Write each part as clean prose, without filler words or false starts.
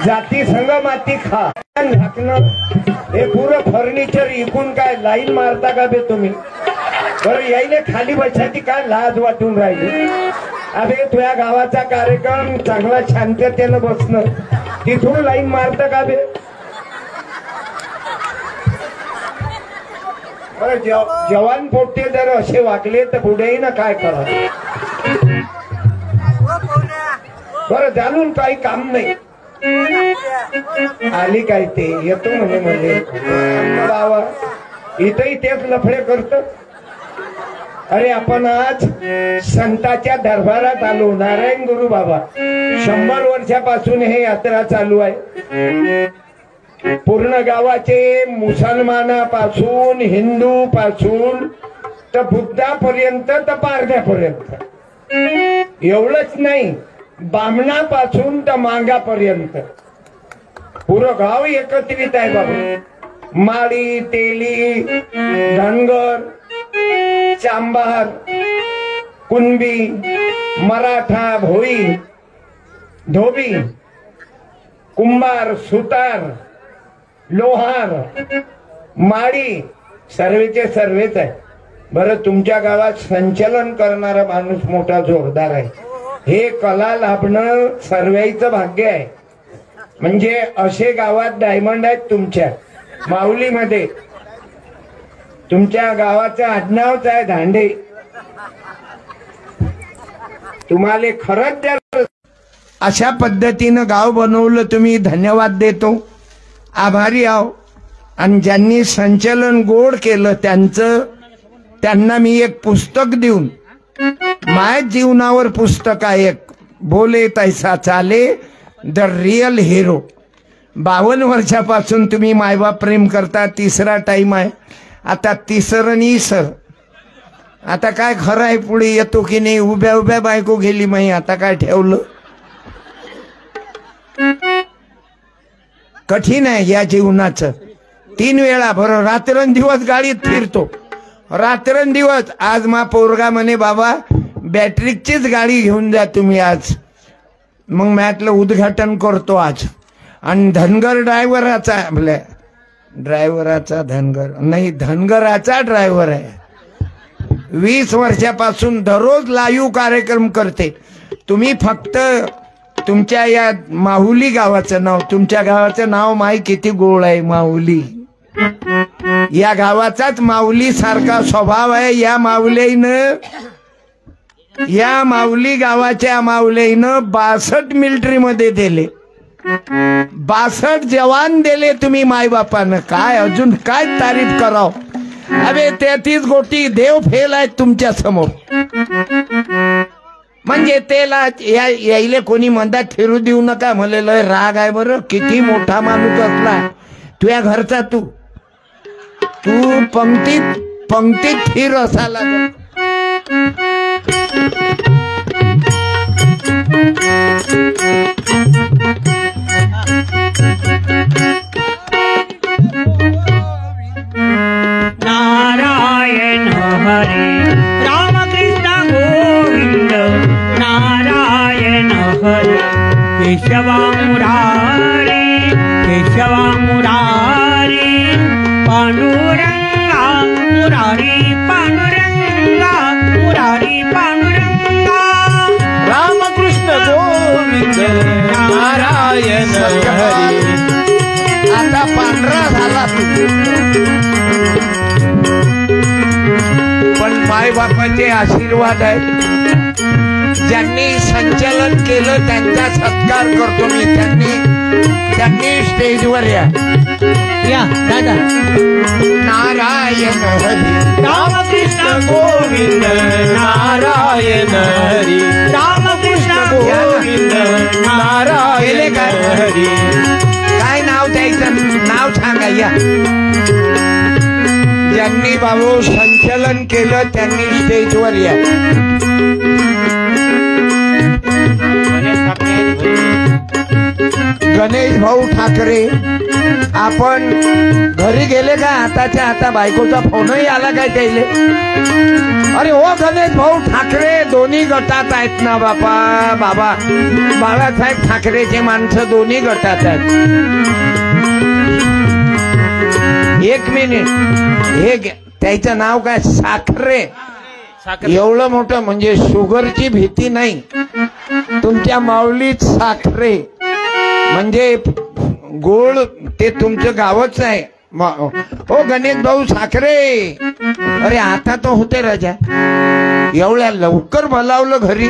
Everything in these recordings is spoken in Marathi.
जाती संग माती खा झाकणं हे पुरं फर्निचर इकून काय लाईन मारता का बे तुम्ही? बरं यायले खाली बसायची काय लाज वाटून राहिली? अरे तुझ्या गावाचा कार्यक्रम चांगला शांततेनं बसणं तिथून लाईन मारता का बे? बरं जवान पोट्टे जर असे वागले तर पुढेही ना काय करा? बरं जाणून काही काम नाही. आली काय ते येतो म्हणे बाबा इथंही तेच लफडे करत. अरे आपण आज संतांच्या दरबारात आलो. नारायण गुरु बाबा 100 वर्षापासून हे यात्रा चालू आहे. पूर्ण गावाचे मुसलमानापासून हिंदू पासून तर बुद्धापर्यंत तर पारध्यापर्यंत एवढंच नाही बामणापासून तर मांगापर्यंत पुरं गाव एकत्रित आहे बाबा. माळी तेली धनगर चांभार कुणबी मराठा भोई धोबी कुंभार सुतार लोहार माळी सर्वेचे सर्वेच आहे. बरं तुमच्या गावात संचलन करणारा माणूस मोठा जोरदार आहे. हे कला लाभणं सर्वांचं भाग्य आहे. म्हणजे असे गावात डायमंड आहेत तुमच्या माऊलीमध्ये. तुमच्या गावाचं आडनावच आहे धांडे. तुम्हाला खरंच त्या अशा पद्धतीनं गाव बनवलं तुम्ही धन्यवाद देतो. आभारी आहो. आणि ज्यांनी संचलन गोड केलं त्यांना मी एक पुस्तक देऊन माय जीवनावर पुस्तक आहे एक बोले तैसा चाले द रियल हिरो. 52 वर्षापासून तुम्ही मायबाप प्रेम करता. तिसरा टाइम आहे आता. तिसरं आणि सर आता काय खरं आहे पुढे येतो की नाही? उभ्या उभ्या बायको गेली माही आता काय ठेवलं? कठीण आहे या जीवनाचं. 3 वेळा बरं रात्रंदिवस गाडीत फिरतो. रात्रंदिवस. आज मा पोरगा म्हणे बाबा बॅटरीचीच गाडी घेऊन जा तुम्ही आज. मग मॅटलं उद्घाटन करतो आज. आणि धनगर ड्रायव्हराचा आपल्या ड्रायव्हराचा धनगर नाही धनगराचा ड्रायव्हर आहे. 20 वर्षापासून दररोज लाईव्ह कार्यक्रम करते. तुम्ही फक्त तुमच्या या माहुली गावाचं नाव तुमच्या गावाचं नाव माही किती गोड आहे माऊली. या गावाचाच माऊली सारखा स्वभाव आहे. या माऊली गावाच्या माऊलीनं 62 मिलिटरी मध्ये दिले. 62 जवान दिले तुम्ही मायबापानं. काय अजून काय तारीफ कराव? अबे 33 कोटी देव फेल आहेत तुमच्या समोर. म्हणजे त्याला यायले कोणी म्हणतात फिरू देऊ नका. मला लय राग आहे बरं. किती मोठा माणूस असला तुझ्या घरचा तू पंक्तीत फिर असा लागत. नारायण हरे रामकृष्ण गोविंद नारायण हरे केशवा मुरारी पांडुरंगा मुरारी पांडुरंगा मुरारी पांडुरंगा रामकृष्ण गोविंद नारायण हरे. आता पांढरा झाला पण मायबापाचे आशीर्वाद आहेत. ज्यांनी संचलन केलं त्यांचा सत्कार करतो मी. त्यांनी स्टेजवर या दादा. नारायण हरी रामकृष्ण गोविंद नारायण हरी रामकृष्ण गोविंद नारायण हरी. काय नाव द्यायचं? नाव सांगा या. ज्यांनी बाबू संचलन केलं त्यांनी स्टेजवर या. गणेश भाऊ ठाकरे, आपण घरी गेले का? आताच्या आता बायकोचा फोनही आला काय त्याले? अरे हो गणेश भाऊ ठाकरे दोन्ही गटात आहेत ना बापा. बाबा बाळासाहेब ठाकरेचे माणसं दोन्ही गटात आहेत. एक मिनिट, हे त्याचं नाव काय? साखरे. एवढं मोठं म्हणजे शुगरची भीती नाही. तुमच्या माऊलीत साखरे म्हणजे गोड, ते तुमचं गावच आहे. हो गणेश भाऊ साखरे. अरे आता तो होते राजा, एवढ्या लवकर बोलावलं घरी.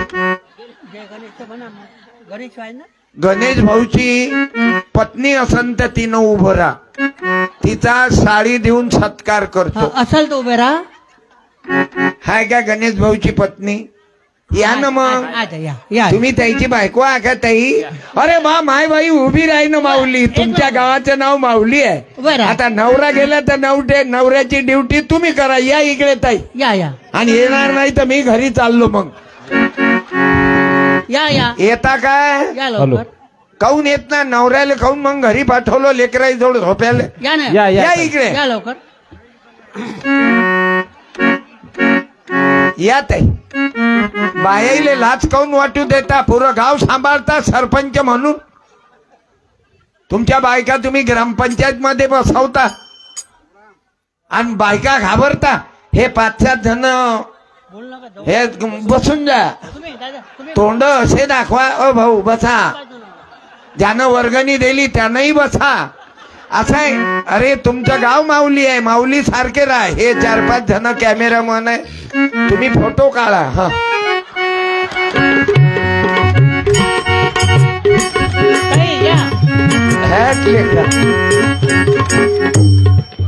गणेश भाऊची पत्नी असन तर तिनं उभं राहा, तिचा साडी देऊन सत्कार करतो. असल तो उभे राहा. हाय का गणेश भाऊची पत्नी? या ना मग. तुम्ही त्याची बायको आहे का ताई? अरे मा माय बाई उभी राही ना माऊली. तुमच्या गावाचं नाव माऊली आहे. आता नवरा गेला तर नवऱ्याची ड्युटी तुम्ही करा. या इकडे ताई. या. आणि येणार नाही तर मी घरी चाललो मग. या. येता काय? काऊन येत ना? नवऱ्याला खाऊन मग घरी पाठवलं लेकराई जोड झोप्याला. या इकडे. या लवकर. या ताई. बायाईले लाच काऊन वाटू देता? पुरं गाव सांभाळता सरपंच म्हणून. तुमच्या बायका तुम्ही ग्रामपंचायत मध्ये बसवता आणि बायका घाबरता. हे 5-7 जण हे बसून जा, तोंड असे दाखवा. ओ भाऊ बसा, ज्यानं वर्गणी दिली त्यानंही बसा. असं आहे. अरे तुमचं गाव माऊली आहे, माऊली सारखे राहा. हे 4-5 जण कॅमेरामन आहे, तुम्ही फोटो काढा. हा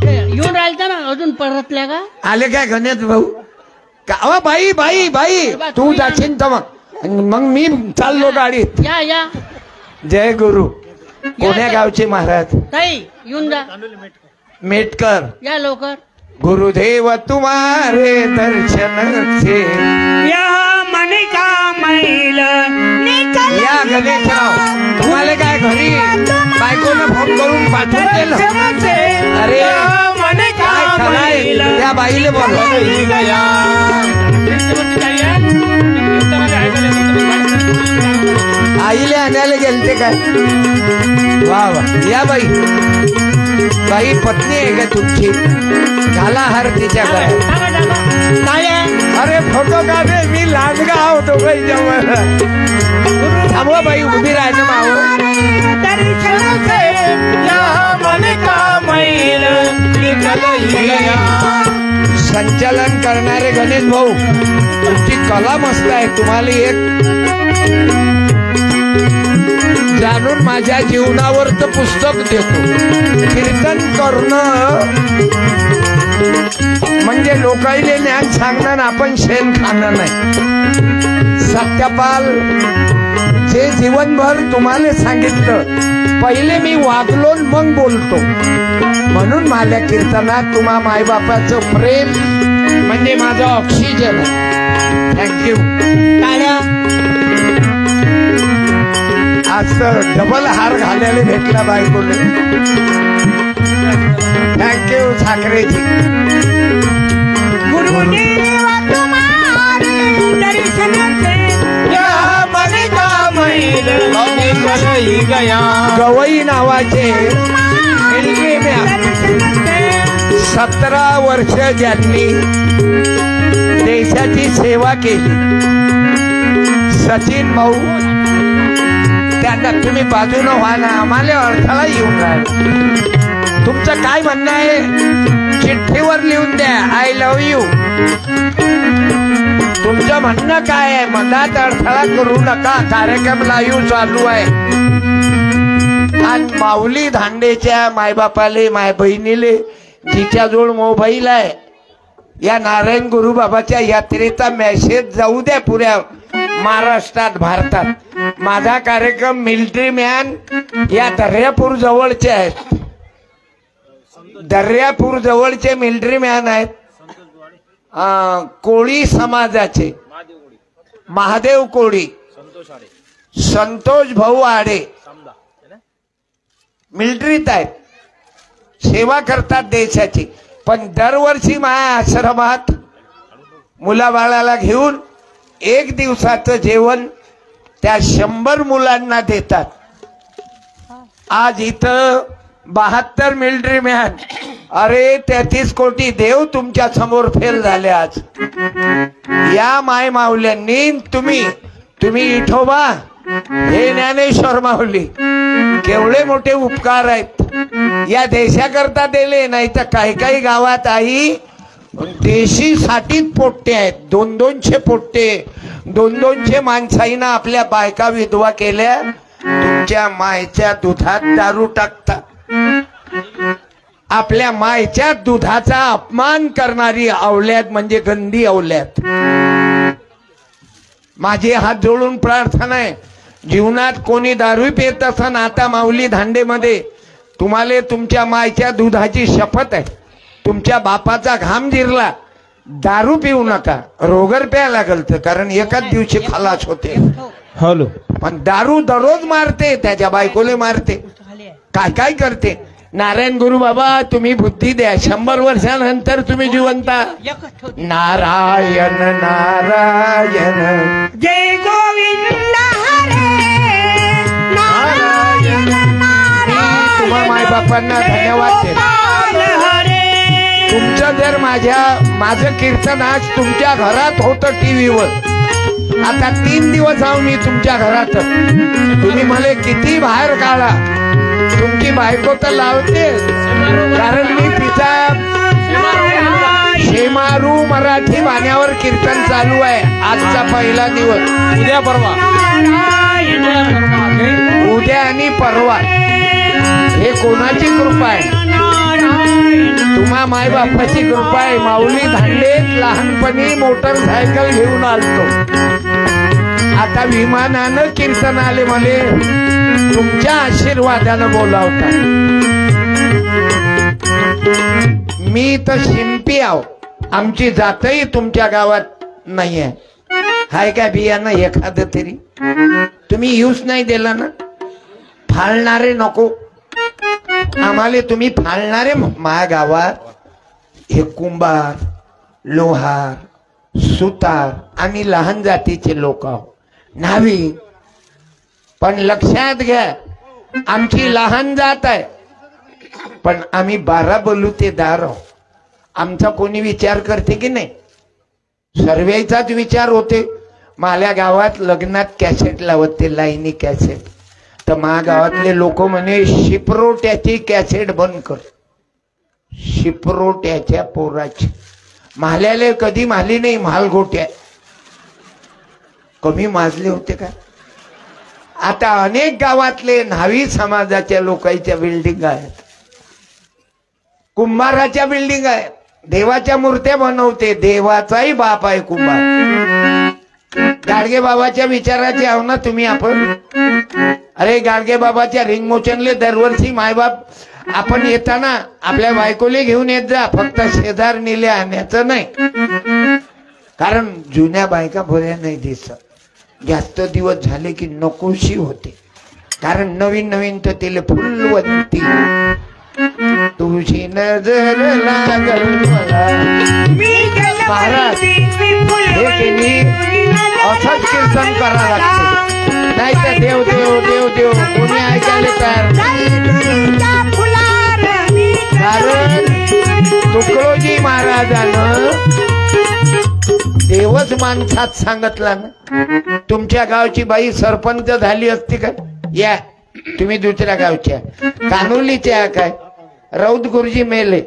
येऊन राहिलता ना अजून परतल्या का? आले काय गणेश भाऊ? का बाई बाई बाई तू जाशील तर मग मी चाललो गाडीत. या. जय गुरु. कोण्या गावचे महाराज? ताई येऊन जा. मेटकर. या लवकर. गुरुदेव तुम्हारे दर्शन से या मन का मैल या गणेशराव. तुम्हाला काय घरी बायकोनं फोन करून पाठवून दिलं? अरे काय खराय, त्या बाईले बोलवा. आईले आणायला गेलते काय? वा वा. या बाई, बाई पत्नी आहे का तुमची? घाला हार तिच्या गळ्यात. अरे फोटो काढे, मी लांडगा होतो बाई जवळ. थांबवा बाई, उभी राहायचं मावं. संचालन करणारे गणेश भाऊ, तुमची कला मस्त आहे. तुम्हाला एक जाणून माझ्या जीवनावरचं पुस्तक देतो. कीर्तन करणं म्हणजे लोकाईले ज्ञान सांगणं, आपण शेण खाणं नाही. सत्यपाल जे जीवनभर तुम्हाला सांगितलं, पहिले मी वागलो मग बोलतो. म्हणून माझ्या कीर्तनात तुम्हा मायबापाचं प्रेम म्हणजे माझं ऑक्सिजन आहे. थँक्यू. आज तर डबल हार घालायला भेटला बायकोने. थँक्यू ठाकरेजी. गवई नावाचे मिलिटरी मॅन, 17 वर्ष ज्यांनी देशाची सेवा केली. सचिन भाऊ, त्यांना तुम्ही बाजूनं व्हा ना, आम्हाला अडथळा येऊन राहिला. तुमचं काय म्हणणं आहे चिठ्ठीवर लिहून द्या. I love you. तुमचं म्हणणं काय आहे? मनात अडथळा करू नका. कार्यक्रम लाईव्ह चालू आहे. आणि माऊली धांडेच्या मायबापाले, माय बहिणीले जिच्याजवळ मोबाईल आहे, या नारायण गुरु बाबाच्या यात्रेचा मेसेज जाऊ द्या पुऱ्या महाराष्ट्रात, भारतात. माझा कार्यक्रम मिलिटरी मॅन या दर्यापूर जवळचे आहेत. दर्यापूर जवळचे मिलिटरी मॅन आहेत. कोळी समाजाचे महादेव कोळी, संतोष भाऊ आडे, मिलिटरीत आहेत, सेवा करतात देशाची. पण दरवर्षी माझ्या आश्रमात मुलाबाळाला घेऊन एक दिवसाचं जेवण त्या 100 मुलांना देतात. आज इथं 72 मिलिटरी मॅन, अरे 33 कोटी देव तुमच्या समोर फेल झाले. आज या माय माऊल्यांनी तुम्ही विठोबा, हे ज्ञानेश्वर माऊली, केवढे मोठे उपकार आहेत या देशाकरता दिले. नाही तर काही काही गावात आई देशीसाठीच पोट्टे आहेत. 200 पोट्टे, 200 माणसाईनं आपल्या बायका विधवा केल्या. तुमच्या मायच्या दुधात दारू टाकता. आपल्या मायच्या दुधाचा अपमान करणारी अवल्यात म्हणजे गंदी अवल्यात. माझी हात जोडून प्रार्थना आहे, जीवनात कोणी दारू पित असन, आता माऊली धांडेमध्ये तुम्हाला तुमच्या मायच्या दुधाची शपथ आहे. तुमच्या बापाचा घाम जिरला, दारू पिऊ नका. रोगर प्या लागल तर, कारण एकाच दिवशी खलास होते. हॅलो. पण दारू दररोज मारते, त्याच्या बायकोले मारते. काय काय करते. नारायण गुरु बाबा तुम्ही बुद्धी द्या, 100 वर्षानंतर तुम्ही जिवंता. नारायण नारायण जय गोविंद हरे नारायण नारायण. तुम्हा माय बापांना धन्यवाद देतो. तुमचं जर माझं कीर्तन आज तुमच्या घरात होतं टीव्हीवर, आता 3 दिवस आहो मी तुमच्या घरात. तुम्ही मला किती बाहेर काढा, तुमची बायको तर लावते, कारण मी तिचा शेमारू मराठी वाण्यावर कीर्तन चालू आहे. आजचा पहिला दिवस, उद्या परवा, उद्या आणि परवा. हे कोणाची कृपा आहे? तुम्हा माय बापाची कृपा आहे. माऊली धांडेत लहानपणी मोटरसायकल घेऊन आलतो, आता विमानानं कीर्तन आले. मले तुमच्या आशीर्वादानं बोलावता. मी तर शिंपी आहो, आमची जातही तुमच्या गावात नाही आहे. हाय काय बियाणं एखादं तरी? तुम्ही यूज नाही दिला ना. फाळणारे नको आम्हाला, तुम्ही फाळणारे. माझ्या गावात हे कुंभार, लोहार, सुतार आणि लहान जातीचे लोक आहोत, न्हावी. पण लक्षात घ्या, आमची लहान जात आहे, पण आम्ही 12 बलुतेदार आहोत. आमचा कोणी विचार करते की नाही? सर्वेचाच विचार होते. माझ्या गावात लग्नात कॅसेट लावत ते, लाईनी कॅसेट. तर माझ्या गावातले लोक म्हणे शिपरोट्याची कॅसेट बंद कर. शिपरोट्याच्या पोराची. म्हाल्याले कधी म्हाली नाही, म्हालगोट्या कमी माजले होते का? आता अनेक गावातले न्हावी समाजाच्या लोकांच्या बिल्डिंग आहेत, कुंभाराच्या बिल्डिंग आहेत. देवाच्या मूर्त्या बनवते, देवाचाही बाप आहे कुंभार. गाडगे बाबाच्या विचाराचे आहो ना तुम्ही आपण? अरे गाडगे बाबाच्या रिंग मोचनले दरवर्षी मायबाप आपण येताना आपल्या बायकोले घेऊन येत जा, फक्त शेजार नेले आणायचं नाही. कारण जुन्या बायका बऱ्या नाही दिसत. जास्त दिवस झाले की नकोशी होते, कारण नवीन नवीन तर तिला फुलवंती. तुझी नजर लागल मला. महाराज हे केली असंच कीर्तन करा लागते, नाही तर देव देव देव देव कोणी ऐकायला तयार. कारण तुकडोजी महाराजानं देवच माणसात सांगितला ना. तुमच्या गावची बाई सरपंच झाली असती का? या तुम्ही दुसऱ्या गावच्या कानोलीच्या काय राऊत गुरुजी मेले,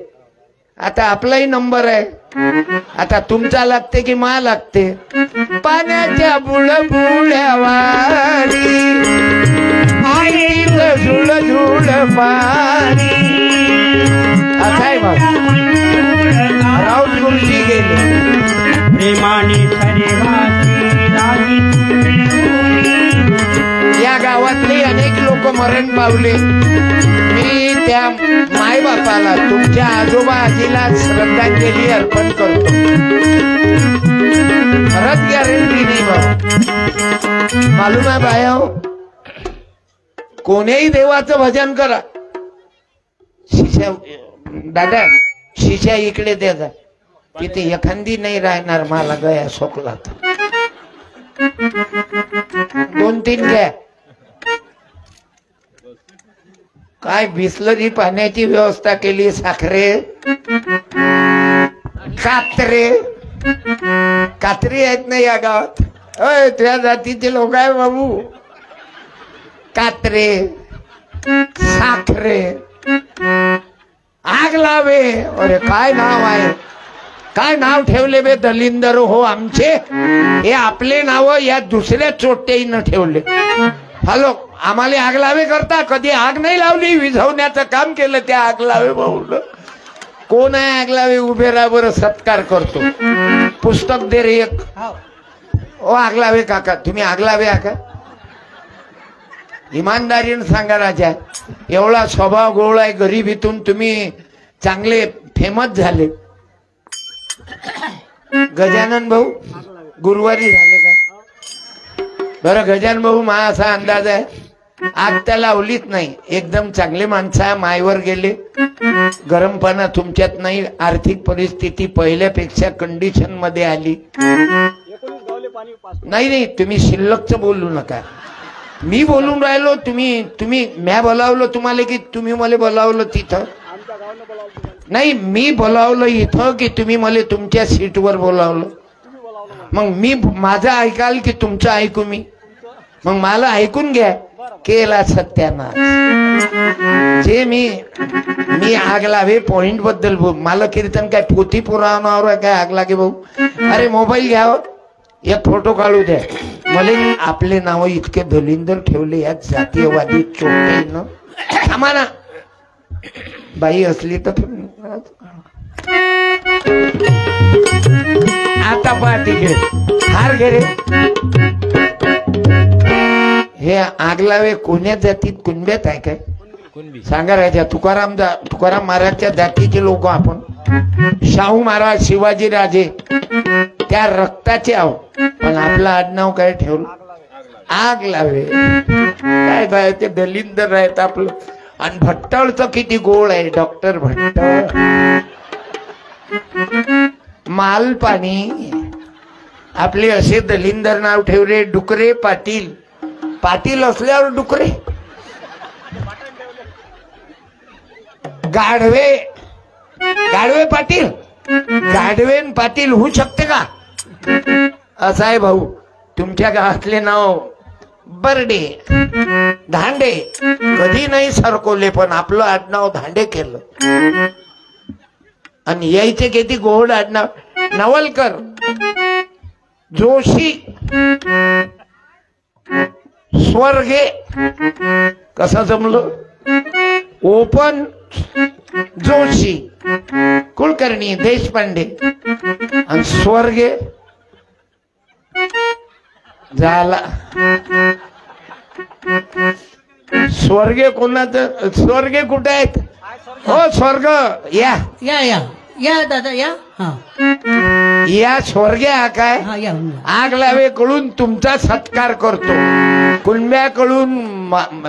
आता आपलाही नंबर आहे. आता तुमचा लागते की मा लागते? पाण्याच्या बुळबुळ्यावारी झुळ झुळ पाणी. असं आहे बघ. राऊत गुरुजी गेले. या गावातले अनेक लोक मरण पावले. मी त्या माय बापाला, तुमच्या आजोबा आजीला श्रद्धांजली अर्पण करतो. खरंच गॅरंटी नाही बाबा. मालूम आहे बाया, कोणीही देवाचं भजन करा, शिशा दादा शिशा इकडे द्यायचा तिथे एखादी नाही राहणार मला गया सोकला तर 2-3 घ्या काय बिसलरी पाण्याची व्यवस्था केली साखरे कात्री आहेत ना या गावात अय त्या जातीचे लोक आहे बाबू कात्रे साखरे आग लावे अरे काय नाव आहे काय नाव ठेवले बे दलिंदर हो आमचे हे आपले नाव या दुसऱ्या चोट्याईनं ठेवले हॅलो आम्हाला आग लावे करता कधी आग नाही लावली विझवण्याचं काम केलं त्या आग लावे भाऊ कोण आहे आग लावे उभे राहा बरं सत्कार करतो पुस्तक दे रे एक ओ आग लावे काका तुम्ही आग लावे का इमानदारीने सांगा राजा एवढा स्वभाव गोळ आहे गरिबीतून तुम्ही चांगले फेमस झाले गजानन भाऊ गुरुवारी झाले काय बरं गजानन भाऊ माझा असा अंदाज आहे आग त्या लावलीच नाही एकदम चांगले माणसं मायवर गेले गरमपणा तुमच्यात नाही आर्थिक परिस्थिती पहिल्यापेक्षा कंडिशन मध्ये आली नाही तुम्ही शिल्लकच बोलू नका मी बोलून राहिलो तुम्ही म्या बोलावलं तुम्हाला की तुम्ही मला बोलावलं तिथं नाही मी बोलावलं इथं की तुम्ही मला तुमच्या सीटवर बोलावलं मग मी माझं ऐकाल की तुमचं ऐकू मी मग मला ऐकून घ्या केला सत्यानाश जे मी आग लावे पॉइंट बद्दल बोल मला कीर्तन काय पोथी पुराणावर काय आग लागे भाऊ अरे मोबाईल घ्यावं एक फोटो काढू द्या मला आपले नाव इतके दलिंदर ठेवले या जातीयवादी चोट्यानं आम्हाला बाई असली तर आता पहा तिकडे हार घे रे हे आगलावे कोण्या जातीत कुणब्यात आहे काय सांगा राजा तुकाराम महाराजच्या जातीचे लोक आपण शाहू महाराज शिवाजी राजे त्या रक्ताचे आहो पण आपलं आडनाव काय ठेवलं आग लावे काय बाय ते दलिंदर आहेत आपलं आणि भट्टळचं किती गोळ आहे डॉक्टर भट्टळ मालपाणी आपले असे दलिंदर नाव ठेवले डुकरे पाटील पाटील असल्यावर डुकरे गाढवे पाटील गाढवेन पाटील होऊ शकते का असं आहे भाऊ तुमच्या गावातले नाव बर्डे धांडे कधी नाही सरकवले पण आपलं आडनाव धांडे केलं आणि यायचे किती गोड आडनाव नवलकर जोशी स्वर्गे कसं जमलं ओपन जोशी कुलकर्णी देशपांडे आणि स्वर्गे झाला स्वर्गे कोणाचं स्वर्गे कुठे आहेत हो स्वर्ग या या या या दादा या या स्वर्गे काय आग लावे कडून तुमचा सत्कार करतो कुणब्याकडून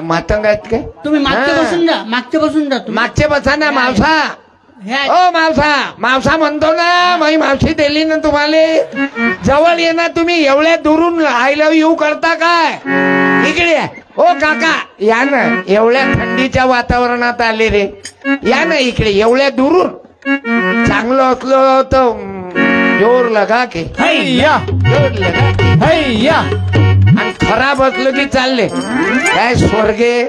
मातंग आहेत काय तुम्ही मागचे बसून जा मागचे बसा ना मावसा ओ मावसा म्हणतो ना माई मावशी दिली ना तुम्हाला जवळ ये ना तुम्ही एवढ्या दुरून आय लव्ह यू करता काय इकडे ओ काका या ना एवढ्या थंडीच्या वातावरणात आले रे या ना इकडे एवढ्या दुरून चांगलं असलं तर जोर लगा के जोर लगा के आणि खराब असलं की चालले काय स्वर्गे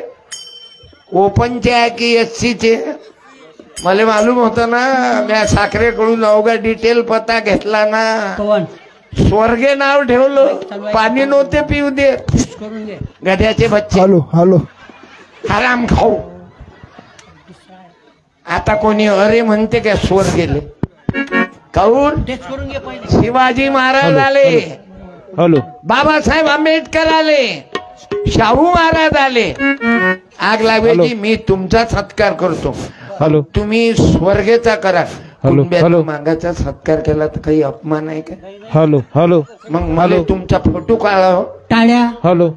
ओपनचे आहे की एससीचे मला मालूम होतं ना मी साखरेकडून अवघा डिटेल पत्ता घेतला ना स्वर्गे नाव ठेवलं पाणी नव्हते पिऊ दे गध्याचे बच्चे हॅलो आराम खाऊ आता कोणी अरे म्हणते काय स्वर गेले काऊन शिवाजी महाराज आले हॅलो बाबासाहेब आंबेडकर आले शाहू महाराज आले आग लावायची मी तुमचा सत्कार करतो हॅलो तुम्ही स्वर्गेचा करा हॅलो मागाचा सत्कार केला तर काही अपमान आहे का हॅलो मग मला तुमचा फोटो काढा टाळ्या हॅलो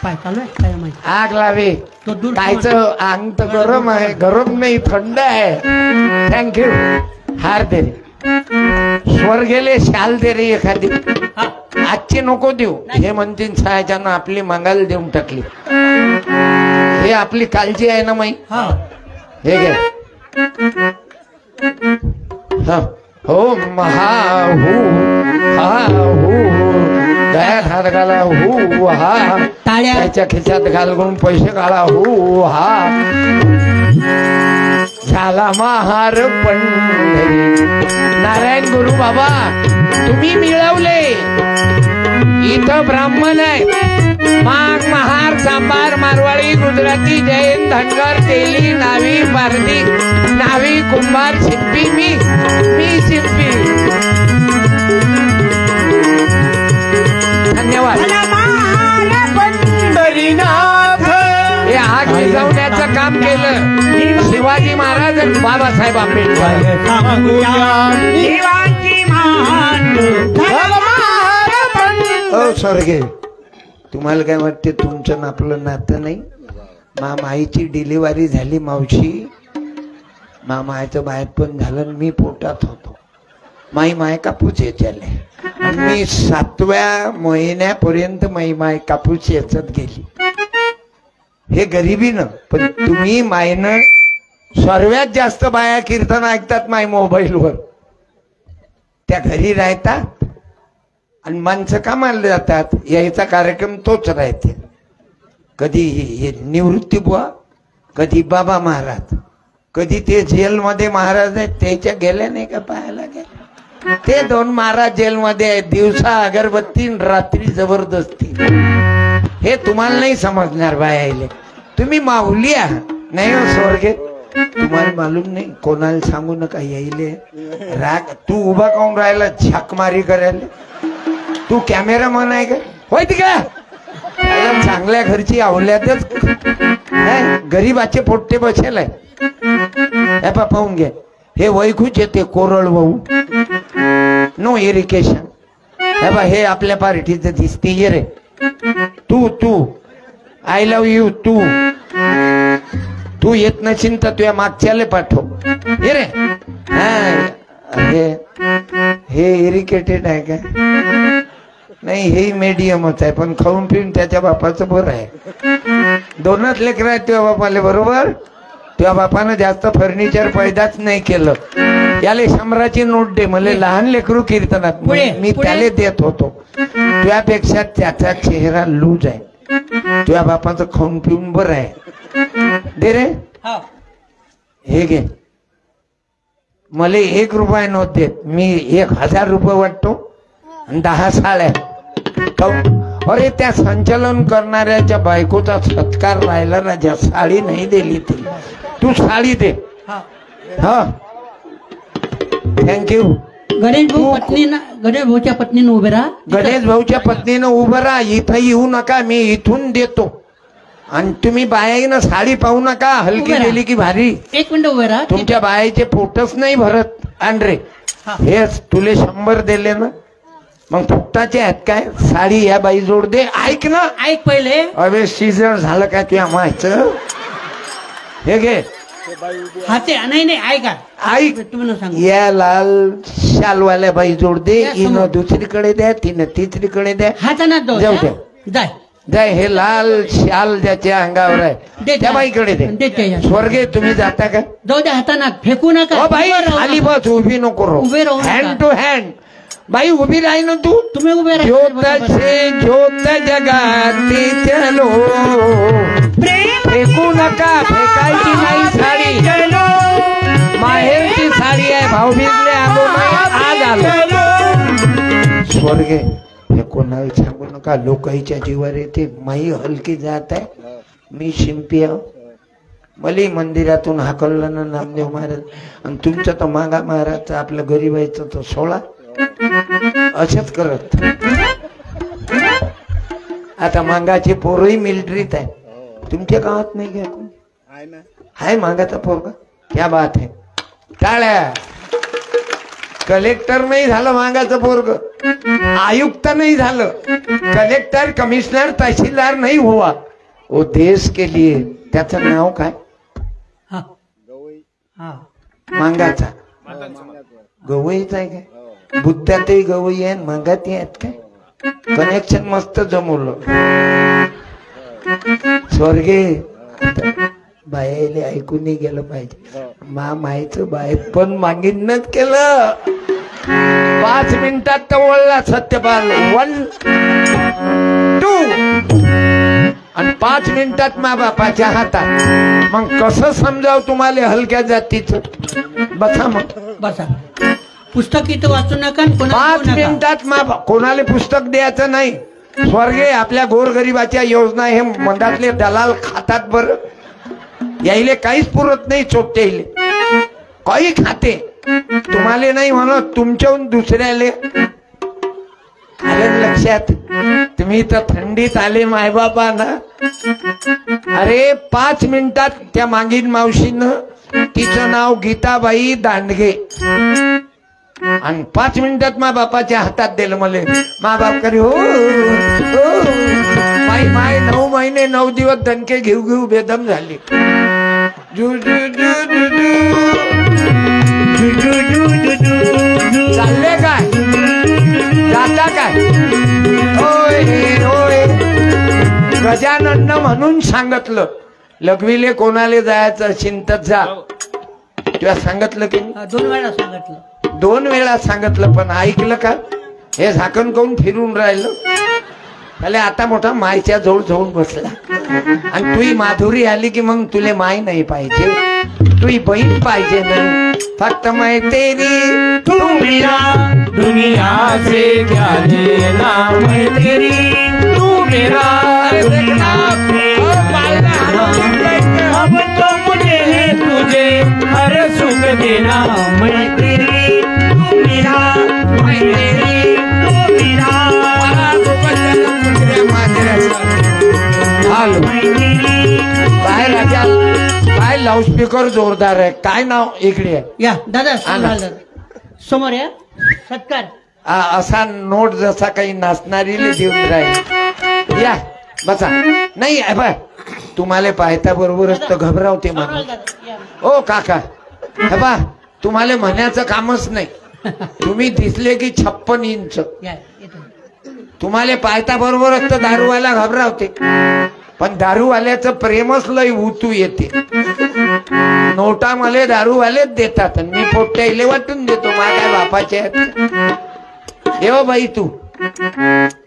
पाय चालू आहे काय माहिती आग लावे तो दूर कायचं अंग तर गरम आहे गरम नाही थंड आहे थँक्यू हार दे रे स्वर गेले शाल दे रे एखादी हा आजची नको देऊ हे म्हणतील सायाच्यानं आपली मंगाल देऊन टाकली हे आपली काळजी आहे ना माई हा हे घे हा. हो महाहू हा हू दयात हात घाला हू हा टाळ्या त्याच्या खिशात घालून पैसे काढा हू हा झाला महार पंढरी नारायण गुरु बाबा तुम्ही मिळवले इथं ब्राह्मण आहे माग महार सांबार मारवाडी गुजराती जैन धनगर तेली नावी पारधी नावी कुंभार शिंपी मी शिंपी धन्यवाद हे आग विझवण्याचं काम केलं शिवाजी महाराज आणि बाबासाहेब आंबेडकर स्वर्गे तुम्हाला काय वाटते तुमचं ना आपलं नातं नाही माईची डिलिव्हरी झाली मावशी मामाचं बाहेर पण झालं आणि मी पोटात होतो माय कापूस याच्याले आणि मी 7व्या महिन्यापर्यंत माय कापूस याचत गेली हे गरिबीनं पण तुम्ही मायनं सर्वात जास्त बाया कीर्तन ऐकतात माय मोबाईलवर त्या घरी राहतात आणि माणसं कामाला जातात यायचा कार्यक्रम तोच राहते कधी हे निवृत्ती बुवा कधी बाबा महाराज कधी ते जेलमध्ये महाराज आहेत त्याच्या गेल्या नाही का पाहायला गेल्या ते 2 महाराज जेलमध्ये आहेत दिवसा अगरबत्ती रात्री जबरदस्ती हे तुम्हाला नाही समजणार बायाले तुम्ही माऊली आहात नाही हो स्वर्गे तुम्हाला मालूम नाही कोणाला सांगू नका यायले राग तू उभा काऊन राहिला झाकमारी करायला तू कॅमेरामन आहे का होय ती का चांगल्या घरची आवल्यातच गरीबाचे पोट्टे बसेल आहे हे पाहून घे हे वैखूच येते कोरळ वाहू नो इरिगेशन हे बा हे आपल्या पार्टीचं दिसते ये रे तू आय लव्ह यू तू येत नशील तर तुझ्या मागच्याले पाठव ये रे हे इरिगेटेड आहे का नाही हे मीडियमच आहे पण खाऊन पिऊन त्याच्या बापाचं बरं आहे 2च लेकर आहेत तुझ्या बापाले बरोबर तुझ्या बापानं जास्त फर्निचर पैदाच नाही केलं याले 100ची नोट दे मला लहान लेकरू कीर्तनात मी त्याले देत होतो तुझ्यापेक्षा त्याचा चेहरा लूज आहे तुझ्या बापाचं खाऊन पिऊन बरं आहे दे रे हे घे मला 1 रुपया नोट देत मी 1000 रुपये वाटतो 10 साड्या अरे त्या संचलन करणाऱ्याच्या बायकोचा सत्कार राहिला ना ज्या साडी नाही दिली ती तू साडी दे हा थँक्यू गणेश भाऊच्या पत्नीनं उभे राहा गणेश भाऊच्या पत्नीनं उभं राहा इथं येऊ नका मी इथून देतो आणि तुम्ही बायाईनं साडी पाहू नका हलकी गेली की भारी 1 मिनिट उभे राहा तुमच्या बायाचे पोटच नाही भरत आणरे हे तुले 100 दिले ना मग फुकटाचे आहेत काय साडी या बाई जोड दे ऐक ना ऐक पहिले अबे सीझन झालं काय तुझ्या मायचं हे घे हाते नाही ऐका ऐक तुम्ही सांग या लाल शालवाल्या बाई जोड दे हिनं दुसरीकडे द्या तिनं तिसरीकडे द्या हाताना जाऊ द्या जाय जाय हे लाल शाल ज्याच्या अंगावर आहे त्या बाईकडे दे स्वर्गे तुम्ही जाता का जाऊ द्या हाताना फेकू नका बाई खाली बस उभी नको उभे राहू हँड टू हँड बाई उभी राही ना तू तुम्ही उभे राहा ज्योत से ज्योत जगाती चलो फेकू नका फेकायची नाही साडी माहेरची साडी आहे भाऊबीजले आलो नाही आज आलो स्वर्गे हे कोणाला सांगू नका लोकाईच्या जीवावर येते माई हलकी जात आहे मी शिंपी आहे मली मंदिरातून हाकललं ना नामदेव महाराज आणि तुमचं तर मागा महाराजचं आपलं गरीबाईचं तर 16 असेच करत आता मांगाची पोरही मिलिटरीत आहे तुमच्या गावात नाही घ्या कोण हाय मागाचा पोरगा क्या बात आहे टाळ्या कलेक्टर नाही झालं मागाचं पोरग, आयुक्त नाही झालं, कलेक्टर कमिशनर तहसीलदार नहीं हुआ, वो देश के लिए त्याचं नाव काय? हा हा मांगाचा गवईच आहे काय? बुद्धातही गवई आहे, मांगात आहेत काय? कनेक्शन मस्त जमवलं. स्वर्गे बायाले ऐकून नाही गेलं पाहिजे. मायचं बाय पण मागीनच केलं. 5 मिनिटात तवळला सत्यपाल 1 2 आणि 5 मिनिटात मा बापाच्या हातात. मग कसं समजाव तुम्हाला हलक्या जातीचं? बसा मग बसा. पुस्तक इथं वाचू नका आणि कोणाला 5 देऊ नका. मिनिटात मा कोणाला पुस्तक द्यायचं नाही. स्वर्गे आपल्या गोरगरिबाच्या योजना हे मधातले दलाल खातात. बरं यायले काहीच पुरत नाही. चोपते यायले काही खाते. तुम्हाला नाही म्हणत, तुमच्याहून दुसऱ्याले. आलं लक्षात? तुम्ही तर थंडीत आले मायबापा ना. अरे 5 मिनिटात त्या मागीन मावशीनं, तिचं नाव गीताबाई दांडगे, आणि 5 मिनिटात मा बापाच्या हातात दिलं. मला मा बाप करे हो माई माय 9 महिने 9 दिवस दणके घेऊ घेऊ बेदम झाली. चालले काय? जाता काय? होय होय. गजानन म्हणून सांगितलं, लघवीले कोणाले जायचं चिंतत जा. तुला सांगितलं की हा, 2 वेळा सांगितलं. 2 वेळा सांगितलं, पण ऐकलं का? हे झाकण करून फिरून राहिलं. त्याला आता मोठा मायच्या जवळ जाऊन बसला. आणि तुही माधुरी आली की मग तुले माय नाही पाहिजे, तुही बहीण पाहिजे नाही. फक्त माय तेरी तू मेरा दुनिया से क्या लेना, मैं तेरी तू मेरा दुनिया से क्या लेना। अब तो मुझे है तुझे हर सुख देना, मैं तेरी तू मेरा, मैं तेरी तू मेरा। हालो काय राजा, काय लाऊडस्पीकर जोरदार आहे. काय नाव? इकडे आहे. या दादा समोर या. सत्कार. असा नोट जसा काही नाचणारीले देऊन राहील. या बसा. नाही आहे बा, तुम्हाला पाहता बरोबरच तर घबरावते म्हणून. ओ काका हे बा, तुम्हाला म्हणायचं कामच नाही. तुम्ही दिसले की 56 इंच. या येतो. तुम्हाला पाहता बरोबरच तर दारूवाला घबरावते. पण दारूवाल्याचं प्रेमच लय उतू येते. नोटा मला दारूवालेच देतात आणि मी पोट्याले वाटून देतो. माझ्या बापाचे आहेत. ये बाई तू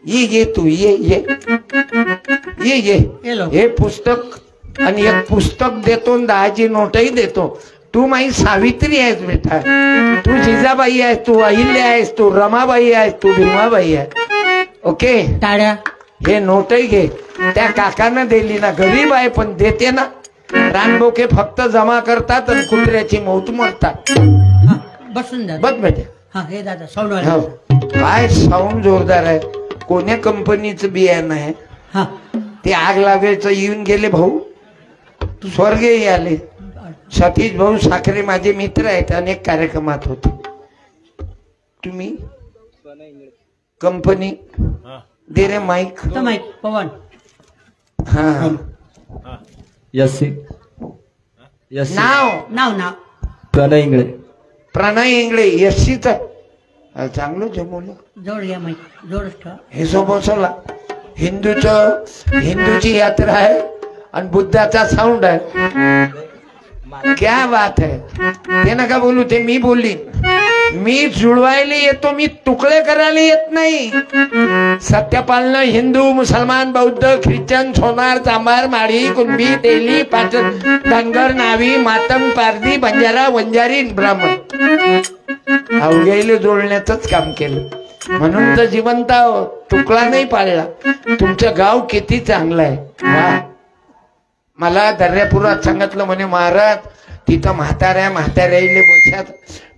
ये तू ये ये ये ये हे पुस्तक आणि एक पुस्तक देतो, 10ची नोटही देतो. तू माई सावित्री आहेस बेटा. तू जिजाबाई आहेस, तू अहिल्या आहेस, तू रमाबाई आहेस, तू भीमाबाई आहे. ओके. टाळ्या. हे नोटही घे. त्या काकानं दिली ना, गरीब आहे पण देते ना. रानबोके फक्त जमा करतात आणि कुत्र्याची मौत मरतात. हा बसून जा. बघ बेटा. हा हे दादा साऊंड हो. वाला. काय साऊंड जोरदार आहे. कोण्या कंपनीचं बियाणं आहे? हा ते आग लागायचं येऊन गेले भाऊ. स्वर्गही आले. सतीश भाऊ साखरे माझे मित्र आहेत, अनेक कार्यक्रमात होते. तुम्ही कंपनी दे रे माईक. तो माईक पवन. हा यसी यसी नाव नाव नाव प्रणय इंगळे. प्रणय इंगळे. यशीच चांगलं जमवलं. जोड घ्या माईक. जोडच ठेवा. हे जो बसवला. हिंदूची यात्रा आहे आणि बुद्धाचा साऊंड आहे. क्या बात है. ते नका बोलू, ते मी बोलली. मी जुळवायला येतो, मी तुकडे करायला येत नाही. सत्यपालनं हिंदू, मुसलमान, बौद्ध, ख्रिश्चन, सोनार, चांभार, माळी, कुणबी, तेली, पाटण, धनगर, नावी, मातंग, पारधी, बंजारा, वंजारी, ब्राह्मण अवघ्याला जोडण्याचंच काम केलं. म्हणून तर जिवंत तुकडा नाही पाळला. तुमचं गाव किती चांगलं आहे. वा. मला दर्यापुरात सांगितलं म्हणे महाराज, तिथं म्हाताऱ्याले बशात,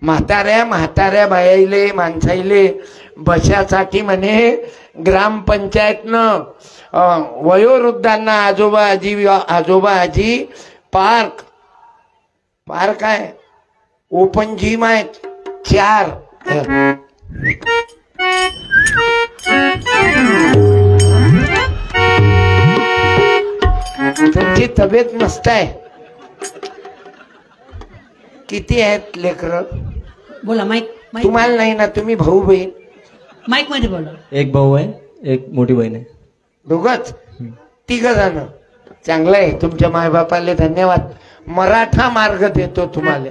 म्हाताऱ्या बायाले माणसाईले बशासाठी म्हणे ग्रामपंचायतनं वयोवृद्धांना आजोबा आजी पार्क आहे, ओपन जिम आहेत 4 तुमची तब्येत मस्त आहे. किती आहेत लेकर? बोला माईक माईक तुम्हाला नाही ना, तुम्ही भाऊ बहीण माईक मध्ये बोला. एक भाऊ आहे, एक मोठी बहीण आहे. दोघच? तिघ जण. चांगलं आहे. तुमच्या मायबापाले धन्यवाद. मराठा मार्ग देतो तुम्हाला.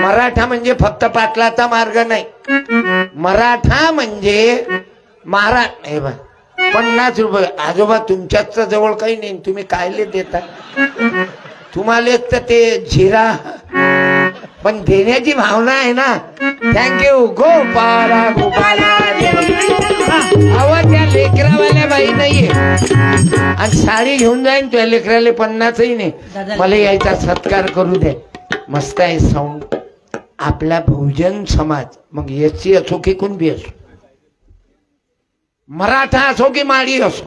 मराठा म्हणजे फक्त पाटलाचा मार्ग नाही. मराठा म्हणजे हे बा 50 रुपये. आजोबा तुमच्याच जवळ काही नाही, तुम्ही कायले देता? तुम्हाला तर ते झिरा, पण देण्याची भावना आहे ना. थँक्यू. गोपाला गोपाला. आवाज त्या लेकरावाल्या बाई नाहीये, आणि साडी घेऊन जाईन त्या लेकराले 50ही नाही. मला यायचा सत्कार करू दे. मस्त आहे साऊंड. आपला बहुजन समाज, मग याची असो की कुणबी असो, मराठा असो की माळी असो,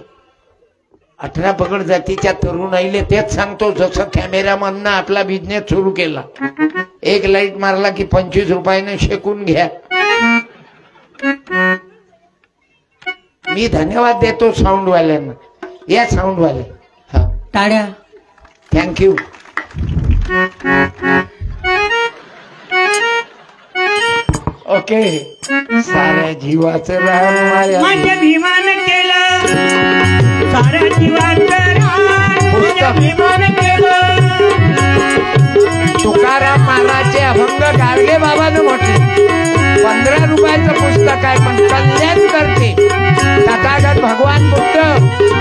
18 पगड जातीच्या तरुणाईले तेच सांगतो. जसं कॅमेरामॅननं आपला बिझनेस सुरू केला, एक लाईट मारला की 25 रुपयाने शेकून घ्या. मी धन्यवाद देतो साऊंडवाल्यांना. या साऊंडवाले. हा, टाळ्या. थँक्यू. ओके. साऱ्या जीवाचं राम माया. माझ्या भीमान केलं साऱ्या जीवाचं रान. माझ्या भीमान केलं. तुकाराम महाराजचे अभंग गाडगे बाबानं म्हटले. 15 रुपयाचं पुस्तक आहे, पण कल्याण करते. तथागत भगवान बुद्ध,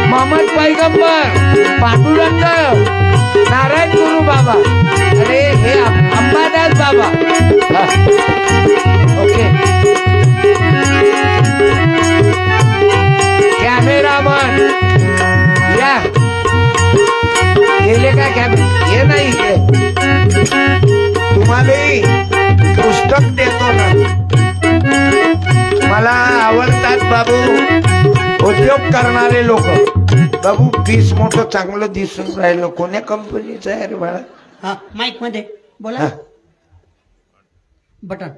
मोहम्मद पैगंबर, पांडुरंग, नारायण गुरु बाबा, अरे हे अंबादास बाबा. ओके. कॅमेरामन या गेले का? हे नाही इकडे. तुम्हालाही पुस्तक देतो ना. मला आवडतात बाबू उद्योग करणारे लोक. बाबू पीस मोठं चांगलं दिसून राहिलं. कोण्या कंपनीचं आहे रे बाळा? हा माईक मध्ये बोला. हा. Button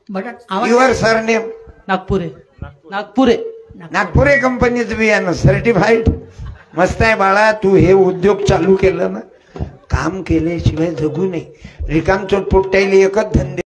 button. आवाज. Your surname? नागपुरे. नागपुरे. नागपुरे कंपनीचं बियाणं सर्टिफाईड. मस्त आहे बाळा. तू हे उद्योग चालू केलं ना, काम केल्याशिवाय जगू नये. रिकाम चोट पोटायला एकच धंदे.